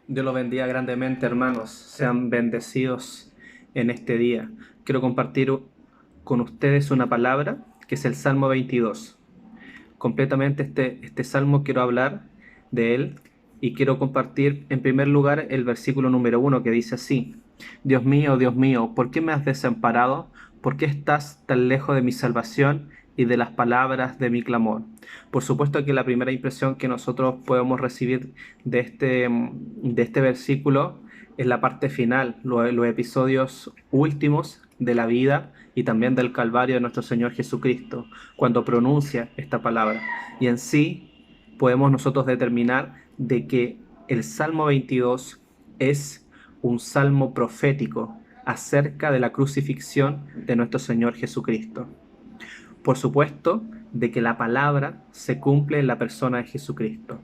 Dios los bendiga grandemente, hermanos. Sean bendecidos en este día. Quiero compartir con ustedes una palabra que es el Salmo 22. Completamente este salmo quiero hablar de él y quiero compartir en primer lugar el versículo número 1 que dice así: Dios mío, ¿por qué me has desamparado? ¿Por qué estás tan lejos de mi salvación y de las palabras de mi clamor? Por supuesto que la primera impresión que nosotros podemos recibir de este versículo es la parte final, los episodios últimos de la vida y también del Calvario de nuestro Señor Jesucristo, cuando pronuncia esta palabra. Y en sí podemos nosotros determinar de que el Salmo 22 es un salmo profético acerca de la crucifixión de nuestro Señor Jesucristo. Por supuesto, de que la palabra se cumple en la persona de Jesucristo.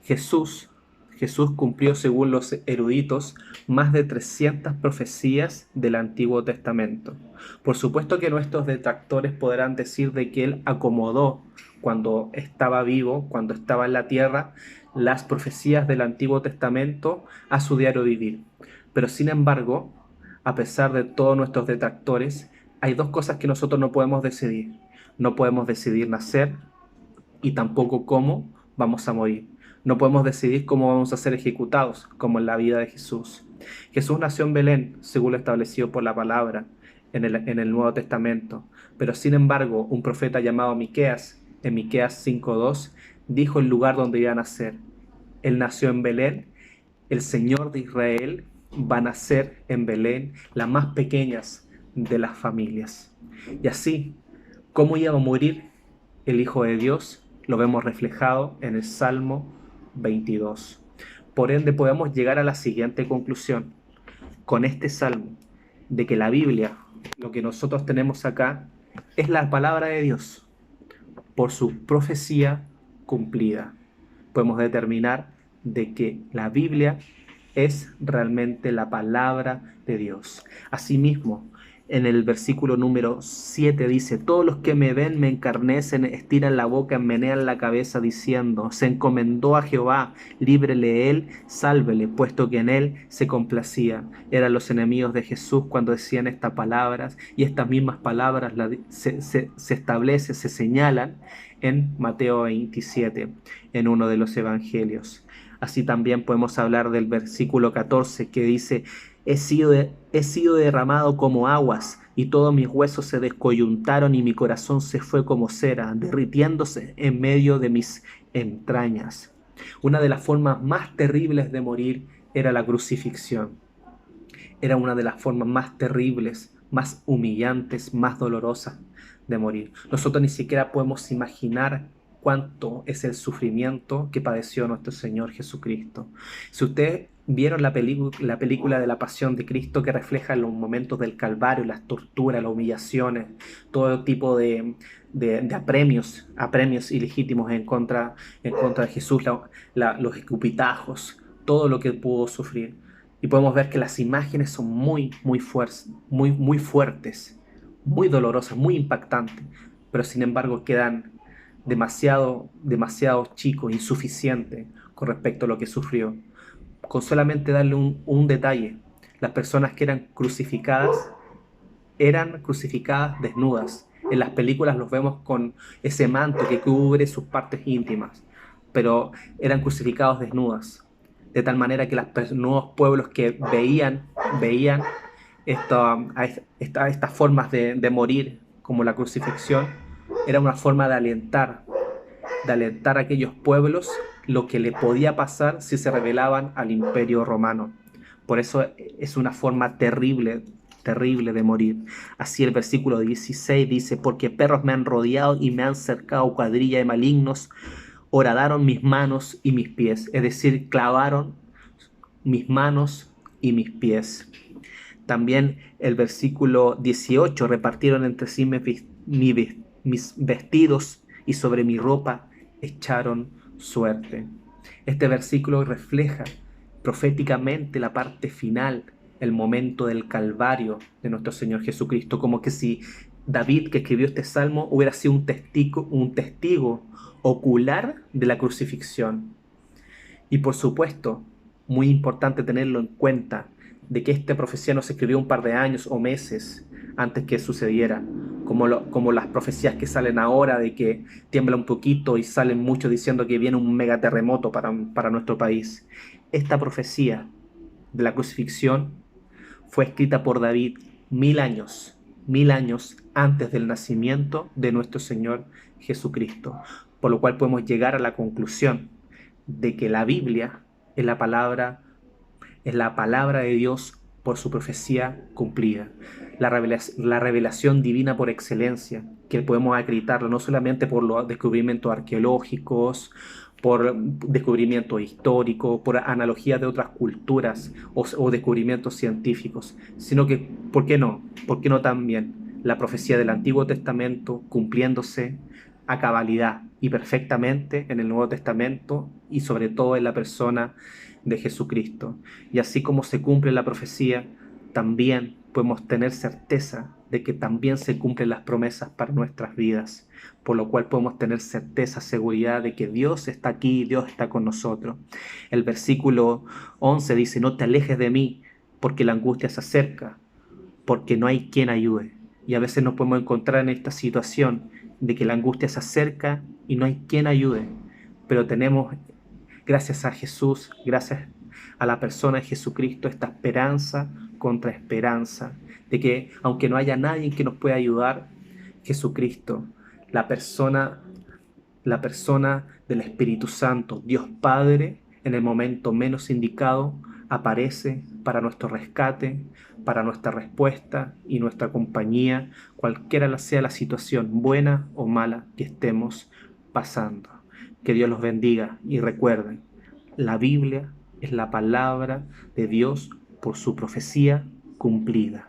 Jesús, Jesús cumplió, según los eruditos, más de 300 profecías del Antiguo Testamento. Por supuesto que nuestros detractores podrán decir de que él acomodó, cuando estaba vivo, cuando estaba en la tierra, las profecías del Antiguo Testamento a su diario vivir. Pero sin embargo, a pesar de todos nuestros detractores, hay dos cosas que nosotros no podemos decidir. No podemos decidir nacer y tampoco cómo vamos a morir. No podemos decidir cómo vamos a ser ejecutados, como en la vida de Jesús. Jesús nació en Belén, según lo establecido por la palabra en el Nuevo Testamento. Pero sin embargo, un profeta llamado Miqueas, en Miqueas 5:2, dijo el lugar donde iba a nacer. Él nació en Belén. El Señor de Israel va a nacer en Belén, las más pequeñas de las familias. Y así, ¿cómo iba a morir el Hijo de Dios? Lo vemos reflejado en el Salmo 22. Por ende, podemos llegar a la siguiente conclusión con este salmo, de que la Biblia, lo que nosotros tenemos acá, es la palabra de Dios por su profecía cumplida. Podemos determinar de que la Biblia es realmente la palabra de Dios. Asimismo, en el versículo número 7 dice: todos los que me ven me encarnecen, estiran la boca, menean la cabeza, diciendo: se encomendó a Jehová, líbrele él, sálvele, puesto que en él se complacía. Eran los enemigos de Jesús cuando decían estas palabras, y estas mismas palabras se establecen, se señalan en Mateo 27, en uno de los evangelios. Así también podemos hablar del versículo 14 que dice: he sido derramado como aguas, y todos mis huesos se descoyuntaron, y mi corazón se fue como cera, derritiéndose en medio de mis entrañas. Una de las formas más terribles de morir era la crucifixión. Era una de las formas más terribles, más humillantes, más dolorosas de morir. Nosotros ni siquiera podemos imaginar cuánto es el sufrimiento que padeció nuestro Señor Jesucristo. Si ustedes vieron la película de la Pasión de Cristo, que refleja los momentos del Calvario, las torturas, las humillaciones, todo tipo de apremios ilegítimos en contra de Jesús, los escupitajos, todo lo que pudo sufrir. Y podemos ver que las imágenes son muy fuertes, muy dolorosas, muy impactantes, pero sin embargo quedan demasiado chicos, insuficientes con respecto a lo que sufrió. Con solamente darle un detalle: las personas que eran crucificadas desnudas. En las películas los vemos con ese manto que cubre sus partes íntimas, pero eran crucificados desnudas, de tal manera que los nuevos pueblos que veían estas formas de morir, como la crucifixión, era una forma de alentar a aquellos pueblos lo que le podía pasar si se rebelaban al Imperio Romano. Por eso es una forma terrible, terrible de morir. Así el versículo 16 dice: porque perros me han rodeado y me han cercado cuadrilla de malignos, horadaron mis manos y mis pies, es decir, clavaron mis manos y mis pies. También el versículo 18: repartieron entre sí mis vestidos, y sobre mi ropa echaron suerte. Este versículo refleja proféticamente la parte final, el momento del Calvario de nuestro Señor Jesucristo, como que si David, que escribió este salmo, hubiera sido un testigo ocular de la crucifixión. Y por supuesto, muy importante tenerlo en cuenta, de que esta profecía no se escribió un par de años o meses antes que sucediera, como las profecías que salen ahora de que tiembla un poquito y salen muchos diciendo que viene un megaterremoto para nuestro país. Esta profecía de la crucifixión fue escrita por David 1000 años antes del nacimiento de nuestro Señor Jesucristo, por lo cual podemos llegar a la conclusión de que la Biblia es la palabra de Dios por su profecía cumplida, la revelación divina por excelencia, que podemos acreditarlo no solamente por los descubrimientos arqueológicos, por descubrimientos históricos, por analogías de otras culturas o descubrimientos científicos, sino que, ¿por qué no? ¿Por qué no también la profecía del Antiguo Testamento cumpliéndose a cabalidad y perfectamente en el Nuevo Testamento y sobre todo en la persona de Jesucristo? Y así como se cumple la profecía, también podemos tener certeza de que también se cumplen las promesas para nuestras vidas, por lo cual podemos tener certeza, seguridad de que Dios está aquí y Dios está con nosotros. El versículo 11 dice: no te alejes de mí, porque la angustia se acerca, porque no hay quien ayude. Y a veces nos podemos encontrar en esta situación de que la angustia se acerca y no hay quien ayude, pero tenemos, gracias a Jesús, gracias a la persona de Jesucristo, esta esperanza contra esperanza, de que aunque no haya nadie que nos pueda ayudar, Jesucristo, la persona, la persona del Espíritu Santo, Dios Padre, en el momento menos indicado, aparece para nuestro rescate, para nuestra respuesta y nuestra compañía, cualquiera sea la situación, buena o mala, que estemos pasando. Que Dios los bendiga y recuerden, la Biblia es la palabra de Dios por su profecía cumplida.